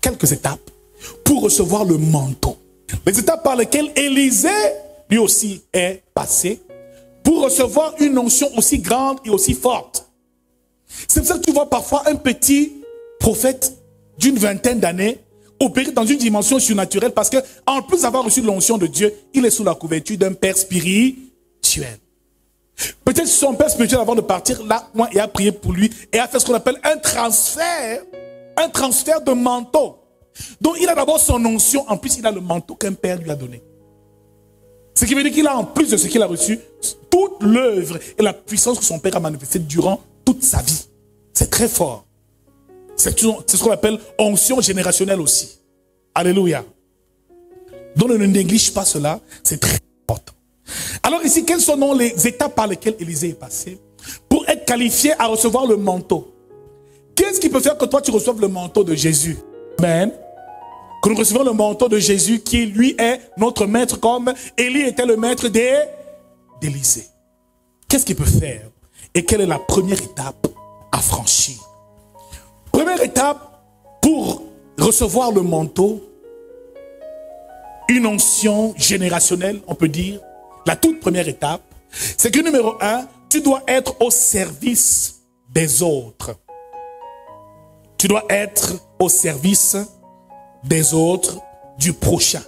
quelques étapes pour recevoir le manteau. Les étapes par lesquelles Élisée, lui aussi, est passé pour recevoir une onction aussi grande et aussi forte. C'est pour ça que tu vois parfois un petit prophète d'une vingtaine d'années opérer dans une dimension surnaturelle parce que, en plus d'avoir reçu l'onction de Dieu, il est sous la couverture d'un père spirituel. Peut-être son père spirituel, avant de partir, là, il a prié pour lui et a fait ce qu'on appelle un transfert de manteau. Donc il a d'abord son onction, en plus il a le manteau qu'un père lui a donné. Ce qui veut dire qu'il a, en plus de ce qu'il a reçu, toute l'œuvre et la puissance que son père a manifestée durant toute sa vie. C'est très fort. C'est ce qu'on appelle onction générationnelle aussi. Alléluia. Donc ne néglige pas cela, c'est très important. Alors ici, quelles sont donc les étapes par lesquelles Élisée est passé pour être qualifié à recevoir le manteau? Qu'est-ce qui peut faire que toi tu reçoives le manteau de Jésus? Amen. Que nous recevons le manteau de Jésus qui lui est notre maître comme Élie était le maître d'Élisée. Qu'est-ce qu'il peut faire? Et quelle est la première étape à franchir? Première étape pour recevoir le manteau, une onction générationnelle, on peut dire. La toute première étape, c'est que numéro 1, tu dois être au service des autres. Tu dois être au service des autres, du prochain.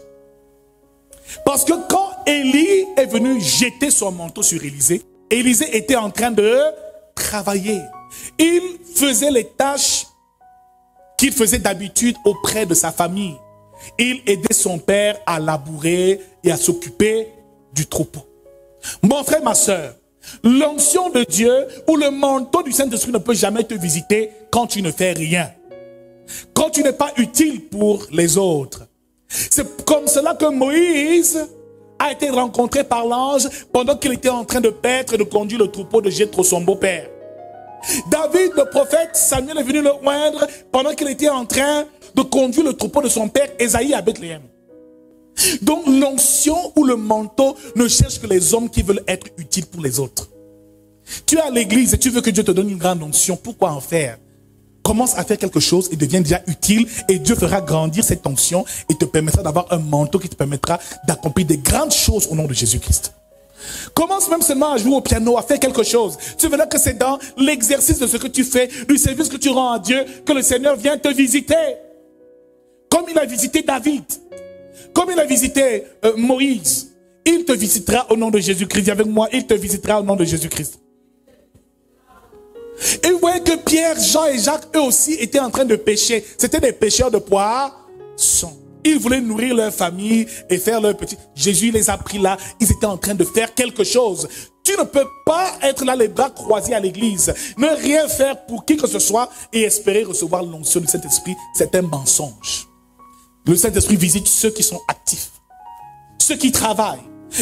Parce que quand Élie est venu jeter son manteau sur Élisée, Élisée était en train de travailler. Il faisait les tâches qu'il faisait d'habitude auprès de sa famille. Il aidait son père à labourer et à s'occuper du troupeau. Mon frère, ma soeur, l'onction de Dieu ou le manteau du Saint-Esprit ne peut jamais te visiter quand tu ne fais rien. Quand tu n'es pas utile pour les autres. C'est comme cela que Moïse a été rencontré par l'ange pendant qu'il était en train de paître et de conduire le troupeau de Jéthro, son beau-père. David, le prophète, Samuel est venu le oindre pendant qu'il était en train de conduire le troupeau de son père, Ésaïe, à Bethléem. Donc l'onction ou le manteau ne cherche que les hommes qui veulent être utiles pour les autres. Tu es à l'église et tu veux que Dieu te donne une grande onction, pourquoi en faire? Commence à faire quelque chose et deviens déjà utile et Dieu fera grandir cette onction et te permettra d'avoir un manteau qui te permettra d'accomplir des grandes choses au nom de Jésus-Christ. Commence même seulement à jouer au piano, à faire quelque chose. Tu verras que c'est dans l'exercice de ce que tu fais, du service que tu rends à Dieu, que le Seigneur vient te visiter. Comme il a visité David, comme il a visité Moïse, il te visitera au nom de Jésus-Christ. Viens avec moi, il te visitera au nom de Jésus-Christ. Et vous voyez que Pierre, Jean et Jacques, eux aussi, étaient en train de pêcher. C'était des pêcheurs de poissons. Ils voulaient nourrir leur famille et faire leur petit... Jésus les a pris là. Ils étaient en train de faire quelque chose. Tu ne peux pas être là les bras croisés à l'église. Ne rien faire pour qui que ce soit et espérer recevoir l'onction du Saint-Esprit. C'est un mensonge. Le Saint-Esprit visite ceux qui sont actifs. Ceux qui travaillent.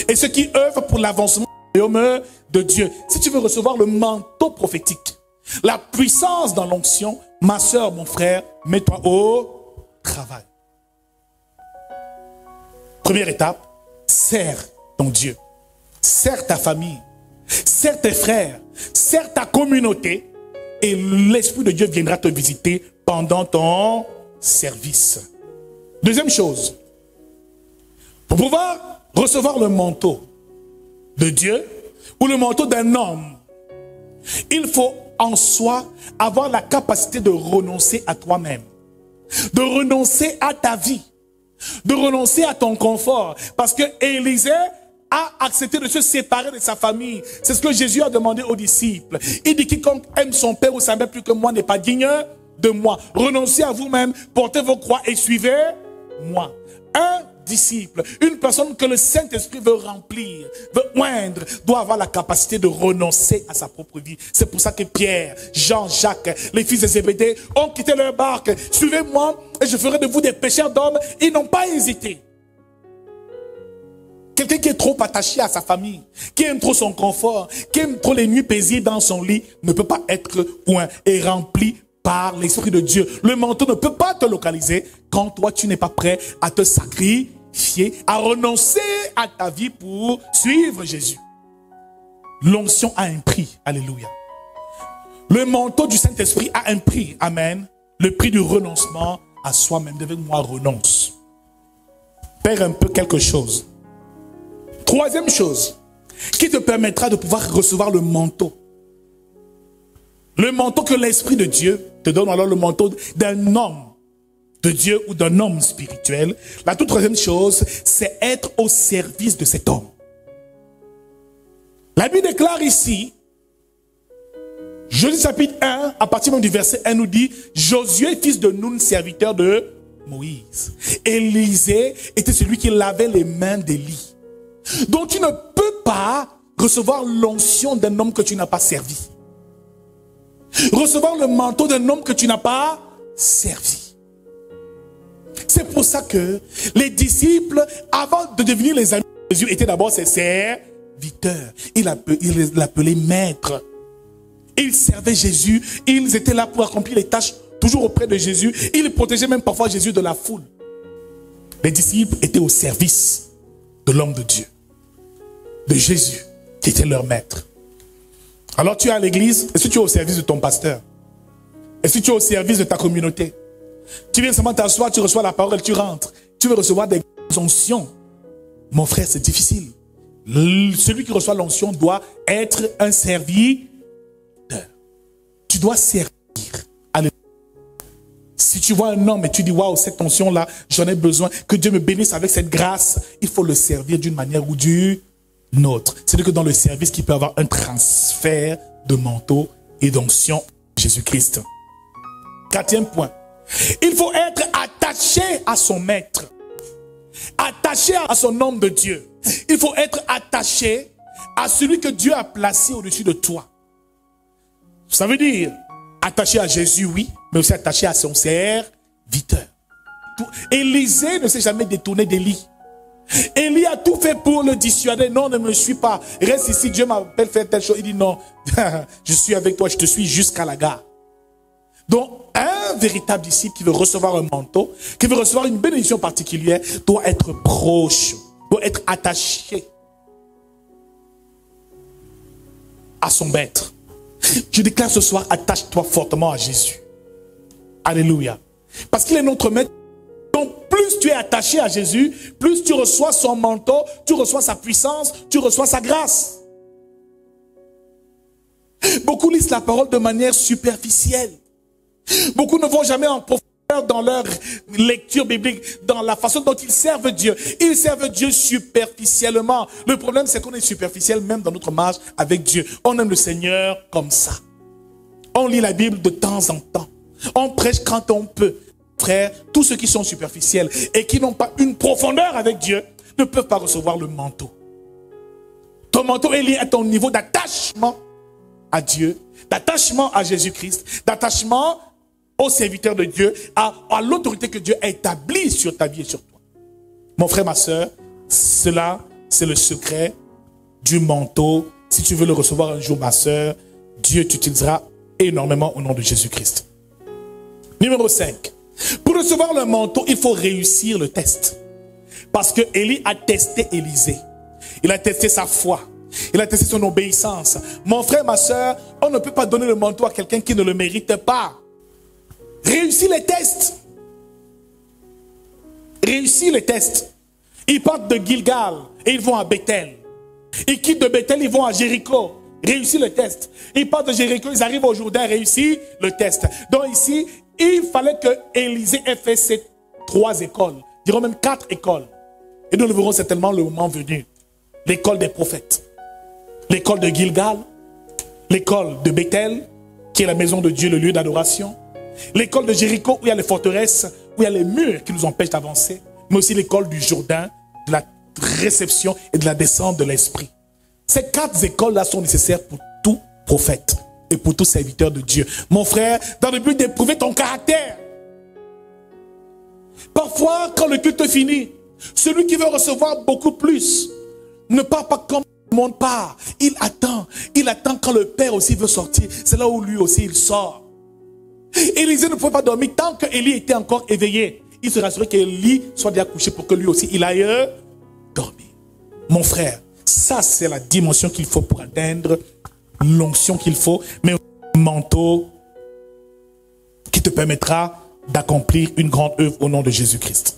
Et ceux qui œuvrent pour l'avancement du royaume de Dieu. Si tu veux recevoir le manteau prophétique, la puissance dans l'onction, ma soeur, mon frère, mets-toi au travail. Première étape, sers ton Dieu, sers ta famille, sers tes frères, sers ta communauté et l'Esprit de Dieu viendra te visiter pendant ton service. Deuxième chose, pour pouvoir recevoir le manteau de Dieu ou le manteau d'un homme, il faut en soi avoir la capacité de renoncer à toi-même, de renoncer à ta vie, de renoncer à ton confort. Parce que Élisée a accepté de se séparer de sa famille. C'est ce que Jésus a demandé aux disciples. Il dit quiconque aime son père ou sa mère plus que moi n'est pas digne de moi. Renoncez à vous-même, portez vos croix et suivez-moi. Un disciple, une personne que le Saint-Esprit veut remplir, veut oindre, doit avoir la capacité de renoncer à sa propre vie. C'est pour ça que Pierre, Jean, Jacques, les fils de Zébédée ont quitté leur barque. Suivez-moi et je ferai de vous des pêcheurs d'hommes. Ils n'ont pas hésité. Quelqu'un qui est trop attaché à sa famille, qui aime trop son confort, qui aime trop les nuits paisibles dans son lit, ne peut pas être oint et rempli par l'Esprit de Dieu. Le manteau ne peut pas te localiser quand toi tu n'es pas prêt à te sacrifier, à renoncer à ta vie pour suivre Jésus. L'onction a un prix. Alléluia. Le manteau du Saint-Esprit a un prix. Amen. Le prix du renoncement à soi-même, devant moi, renonce. Perds un peu quelque chose. Troisième chose, qui te permettra de pouvoir recevoir le manteau. Le manteau que l'Esprit de Dieu te donne, alors le manteau d'un homme de Dieu ou d'un homme spirituel. La toute troisième chose, c'est être au service de cet homme. La Bible déclare ici, Josué chapitre 1, à partir même du verset 1, nous dit, Josué, fils de Nun, serviteur de Moïse. Élisée était celui qui lavait les mains d'Élie. Donc tu ne peux pas recevoir l'onction d'un homme que tu n'as pas servi. Recevoir le manteau d'un homme que tu n'as pas servi. C'est pour ça que les disciples, avant de devenir les amis de Jésus, étaient d'abord ses serviteurs. Il l'appelait maître. Ils servaient Jésus. Ils étaient là pour accomplir les tâches toujours auprès de Jésus. Ils protégeaient même parfois Jésus de la foule. Les disciples étaient au service de l'homme de Dieu, de Jésus, qui était leur maître. Alors tu es à l'église, est-ce que tu es au service de ton pasteur? Est-ce que tu es au service de ta communauté? Tu viens seulement t'asseoir, tu reçois la parole, tu rentres. Tu veux recevoir des onctions. Mon frère, c'est difficile. Celui qui reçoit l'onction doit être un serviteur. Tu dois servir. Alléluia. Si tu vois un homme et tu dis, waouh, cette onction-là, j'en ai besoin, que Dieu me bénisse avec cette grâce, il faut le servir d'une manière ou d'une autre. C'est-à-dire que dans le service, qu'il peut y avoir un transfert de manteau et d'onction Jésus-Christ. Quatrième point. Il faut être attaché à son maître. Attaché à son homme de Dieu. Il faut être attaché à celui que Dieu a placé au-dessus de toi. Ça veut dire attaché à Jésus, oui, mais aussi attaché à son serviteur. Élisée ne s'est jamais détourné d'Élie. Élie a tout fait pour le dissuader. Non, ne me suis pas. Reste ici, Dieu m'appelle faire telle chose. Il dit non, je suis avec toi, je te suis jusqu'à la gare. Donc, un véritable disciple qui veut recevoir un manteau, qui veut recevoir une bénédiction particulière, doit être proche, doit être attaché à son maître. Je déclare ce soir, attache-toi fortement à Jésus. Alléluia. Parce qu'il est notre maître. Donc, plus tu es attaché à Jésus, plus tu reçois son manteau, tu reçois sa puissance, tu reçois sa grâce. Beaucoup lisent la parole de manière superficielle. Beaucoup ne vont jamais en profondeur dans leur lecture biblique, dans la façon dont ils servent Dieu. Ils servent Dieu superficiellement. Le problème, c'est qu'on est superficiel même dans notre marche avec Dieu. On aime le Seigneur comme ça. On lit la Bible de temps en temps. On prêche quand on peut. Frères, tous ceux qui sont superficiels et qui n'ont pas une profondeur avec Dieu ne peuvent pas recevoir le manteau. Ton manteau est lié à ton niveau d'attachement à Dieu, d'attachement à Jésus-Christ, d'attachement au serviteur de Dieu, à l'autorité que Dieu a établie sur ta vie et sur toi. Mon frère, ma soeur, cela, c'est le secret du manteau. Si tu veux le recevoir un jour, ma soeur, Dieu t'utilisera énormément au nom de Jésus-Christ. Numéro 5. Pour recevoir le manteau, il faut réussir le test. Parce que Élie a testé Élisée. Il a testé sa foi. Il a testé son obéissance. Mon frère, ma soeur, on ne peut pas donner le manteau à quelqu'un qui ne le mérite pas. Réussis les tests. Réussis les tests. Ils partent de Gilgal et ils vont à Bethel. Ils quittent de Bethel, ils vont à Jéricho. Réussis le test. Ils partent de Jéricho, ils arrivent au Jourdain, réussis le test. Donc ici, il fallait que Élisée ait fait ces 3 écoles. Dirons même 4 écoles. Et nous le verrons certainement le moment venu. L'école des prophètes. L'école de Gilgal. L'école de Bethel, qui est la maison de Dieu, le lieu d'adoration. L'école de Jéricho, où il y a les forteresses, où il y a les murs qui nous empêchent d'avancer. Mais aussi l'école du Jourdain, de la réception et de la descente de l'Esprit. Ces 4 écoles-là sont nécessaires pour tout prophète et pour tout serviteur de Dieu. Mon frère, dans le but d'éprouver ton caractère. Parfois, quand le culte finit, celui qui veut recevoir beaucoup plus ne part pas comme le monde part. Il attend quand le Père aussi veut sortir. C'est là où lui aussi il sort. Élisée ne pouvait pas dormir tant qu'Élie était encore éveillé. Il se rassurait qu'Élie soit déjà couché pour que lui aussi il aille dormir. Mon frère, ça c'est la dimension qu'il faut pour atteindre l'onction qu'il faut, mais un manteau qui te permettra d'accomplir une grande œuvre au nom de Jésus-Christ.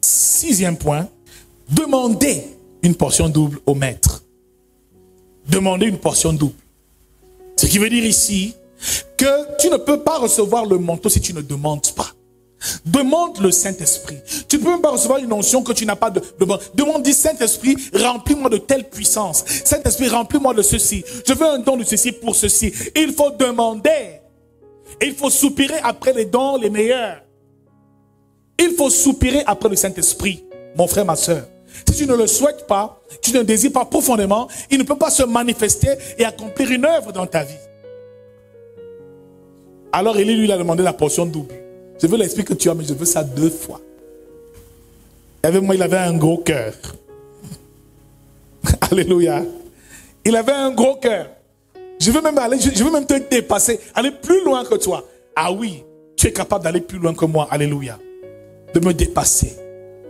6e point, demandez une portion double au maître. Demandez une portion double. Ce qui veut dire ici que tu ne peux pas recevoir le manteau si tu ne demandes pas. Demande le Saint-Esprit. Tu ne peux même pas recevoir une onction que tu n'as pas de demande. Demande, dis Saint-Esprit, remplis-moi de telle puissance. Saint-Esprit, remplis-moi de ceci. Je veux un don de ceci pour ceci. Il faut demander. Il faut soupirer après les dons les meilleurs. Il faut soupirer après le Saint-Esprit, mon frère, ma soeur. Si tu ne le souhaites pas, tu ne le désires pas profondément, il ne peut pas se manifester et accomplir une œuvre dans ta vie. Alors Élie lui a demandé la portion double. Je veux l'esprit que tu as, mais je veux ça 2 fois. Il avait un gros cœur. Alléluia. Il avait un gros cœur. Je veux même te dépasser, aller plus loin que toi. Ah oui, tu es capable d'aller plus loin que moi. Alléluia. De me dépasser.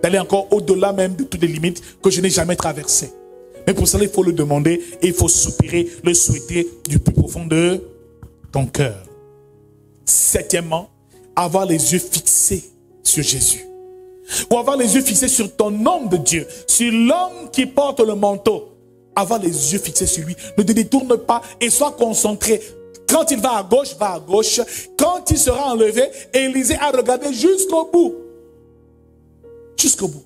D'aller encore au-delà même de toutes les limites que je n'ai jamais traversées. Mais pour cela, il faut le demander et il faut soupirer, le souhaiter du plus profond de ton cœur. 7e, avoir les yeux fixés sur Jésus. Ou avoir les yeux fixés sur ton homme de Dieu, sur l'homme qui porte le manteau. Avoir les yeux fixés sur lui. Ne te détourne pas et sois concentré. Quand il va à gauche, va à gauche. Quand il sera enlevé, Élisée a regardé jusqu'au bout. Jusqu'au bout.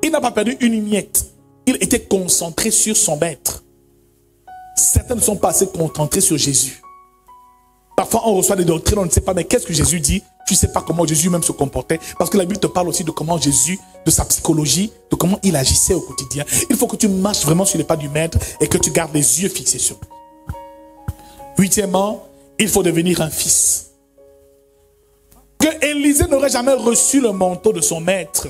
Il n'a pas perdu une miette. Il était concentré sur son maître. Certains ne sont pas assez concentrés sur Jésus. Parfois, on reçoit des doctrines, on ne sait pas, mais qu'est-ce que Jésus dit? Tu ne sais pas comment Jésus même se comportait. Parce que la Bible te parle aussi de comment Jésus, de sa psychologie, de comment il agissait au quotidien. Il faut que tu marches vraiment sur les pas du maître et que tu gardes les yeux fixés sur lui. 8e, il faut devenir un fils. Que Élisée n'aurait jamais reçu le manteau de son maître,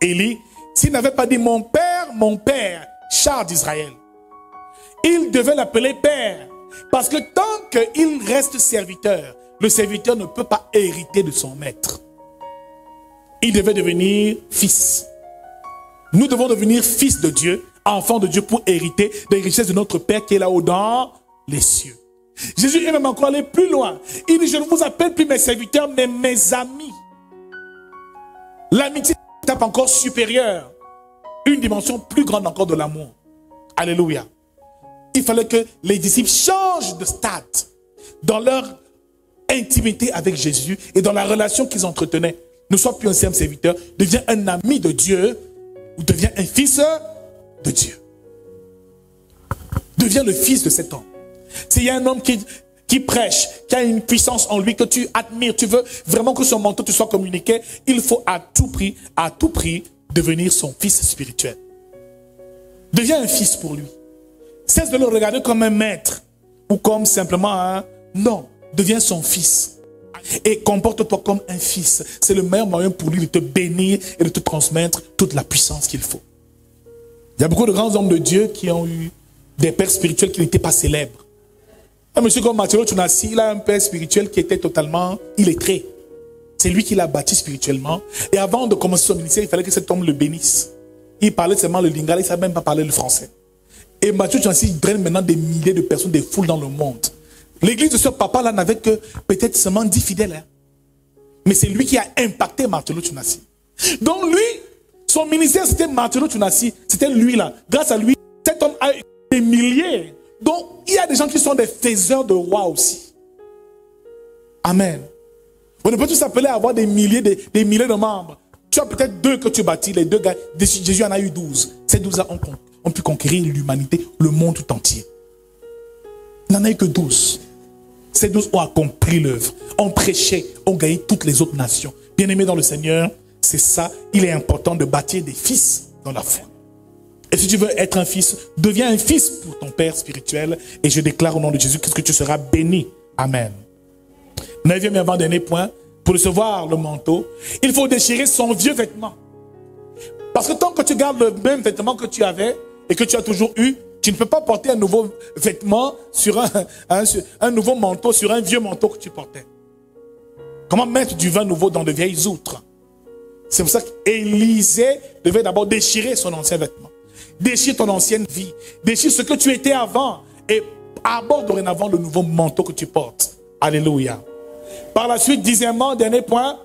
Élie, s'il n'avait pas dit mon père, char d'Israël. Il devait l'appeler père. Parce que tant qu'il reste serviteur, le serviteur ne peut pas hériter de son maître. Il devait devenir fils. Nous devons devenir fils de Dieu, enfants de Dieu pour hériter des richesses de notre Père qui est là-haut dans les cieux. Jésus est même encore allé plus loin. Il dit, je ne vous appelle plus mes serviteurs, mais mes amis. L'amitié est une étape encore supérieure. Une dimension plus grande encore de l'amour. Alléluia. Il fallait que les disciples changent de stade dans leur intimité avec Jésus et dans la relation qu'ils entretenaient. Ne sois plus un simple serviteur, deviens un ami de Dieu ou deviens un fils de Dieu. Deviens le fils de cet homme. S'il y a un homme qui prêche, qui a une puissance en lui que tu admires, tu veux vraiment que son manteau te soit communiqué, il faut à tout prix devenir son fils spirituel. Deviens un fils pour lui. Cesse de le regarder comme un maître ou comme simplement un... Non, deviens son fils. Et comporte-toi comme un fils. C'est le meilleur moyen pour lui de te bénir et de te transmettre toute la puissance qu'il faut. Il y a beaucoup de grands hommes de Dieu qui ont eu des pères spirituels qui n'étaient pas célèbres. Un monsieur comme Marcello Tunasi, il a un père spirituel qui était totalement illettré. C'est lui qui l'a bâti spirituellement. Et avant de commencer son ministère, il fallait que cet homme le bénisse. Il parlait seulement le lingala, il ne savait même pas parler le français. Et Mathieu Tunasi draine maintenant des milliers de personnes, des foules dans le monde. L'église de ce papa-là n'avait que peut-être seulement 10 fidèles. Hein. Mais c'est lui qui a impacté Marcello Tunasi. Donc lui, son ministère c'était Marcello Tunasi, c'était lui là. Grâce à lui, cet homme a eu des milliers. Donc il y a des gens qui sont des faiseurs de rois aussi. Amen. On ne peut tous s'appeler à avoir des milliers de membres. Tu as peut-être 2 que tu bâtis, les 2 gars. Jésus en a eu 12. Ces 12 là ont pu conquérir l'humanité, le monde tout entier. Il n'en a eu que 12. Ces 12 ont accompli l'œuvre, ont prêché, ont gagné toutes les autres nations. Bien-aimés dans le Seigneur, c'est ça. Il est important de bâtir des fils dans la foi. Et si tu veux être un fils, deviens un fils pour ton Père spirituel. Et je déclare au nom de Jésus que tu seras béni. Amen. 9e et avant-dernier point, pour recevoir le manteau, il faut déchirer son vieux vêtement. Parce que tant que tu gardes le même vêtement que tu avais et que tu as toujours eu, tu ne peux pas porter un nouveau vêtement sur un nouveau manteau, sur un vieux manteau que tu portais. Comment mettre du vin nouveau dans de vieilles outres? C'est pour ça qu'Élisée devait d'abord déchirer son ancien vêtement. Déchire ton ancienne vie. Déchire ce que tu étais avant et aborde dorénavant le nouveau manteau que tu portes. Alléluia. Par la suite, 10e, dernier point,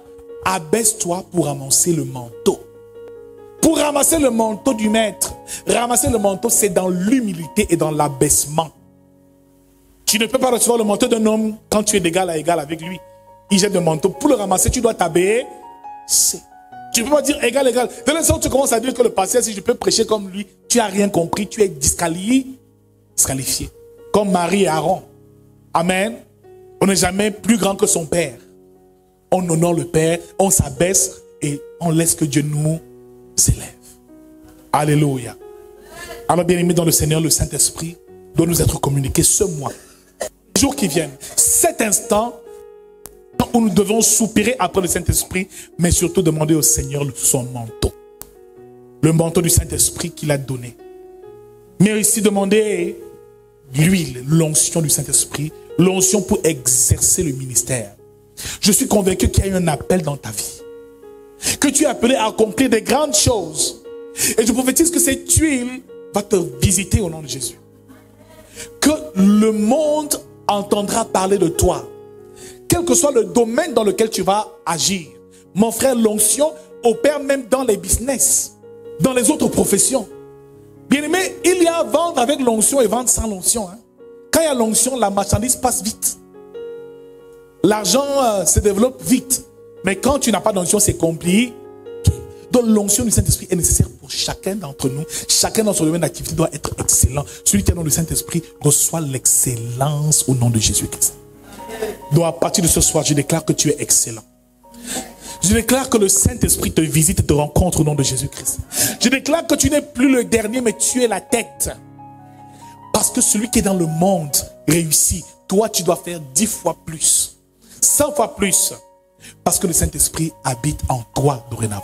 abaisse-toi pour ramasser le manteau. Pour ramasser le manteau du maître. Ramasser le manteau, c'est dans l'humilité et dans l'abaissement. Tu ne peux pas recevoir le manteau d'un homme quand tu es d'égal à égal avec lui. Il jette le manteau. Pour le ramasser, tu dois t'abaisser. Tu ne peux pas dire égal, égal. De l'instant où tu commences à dire que le pasteur, si je peux prêcher comme lui, tu n'as rien compris, tu es disqualifié. Comme Marie et Aaron. Amen. On n'est jamais plus grand que son Père. On honore le Père, on s'abaisse et on laisse que Dieu nous élève. Alléluia. Alors bien aimé dans le Seigneur, le Saint-Esprit doit nous être communiqué ce mois. Les jours qui viennent, cet instant où nous devons soupirer après le Saint-Esprit, mais surtout demander au Seigneur son manteau. Le manteau du Saint-Esprit qu'il a donné. Mais aussi demander l'huile, l'onction du Saint-Esprit, l'onction pour exercer le ministère. Je suis convaincu qu'il y a eu un appel dans ta vie. Que tu es appelé à accomplir des grandes choses. Et je prophétise que cette huile va te visiter au nom de Jésus. Que le monde entendra parler de toi. Quel que soit le domaine dans lequel tu vas agir. Mon frère, l'onction opère même dans les business, dans les autres professions. Bien-aimé, il y a à vendre avec l'onction et vendre sans l'onction. Quand il y a l'onction, la marchandise passe vite. L'argent se développe vite. Mais quand tu n'as pas d'onction, c'est compliqué. Donc l'onction du Saint-Esprit est nécessaire pour chacun d'entre nous. Chacun dans son domaine d'activité doit être excellent. Celui qui est dans le Saint-Esprit reçoit l'excellence au nom de Jésus-Christ. Donc à partir de ce soir, je déclare que tu es excellent. Je déclare que le Saint-Esprit te visite et te rencontre au nom de Jésus-Christ. Je déclare que tu n'es plus le dernier, mais tu es la tête. Parce que celui qui est dans le monde réussit. Toi, tu dois faire 10 fois plus. 100 fois plus. Parce que le Saint-Esprit habite en toi dorénavant.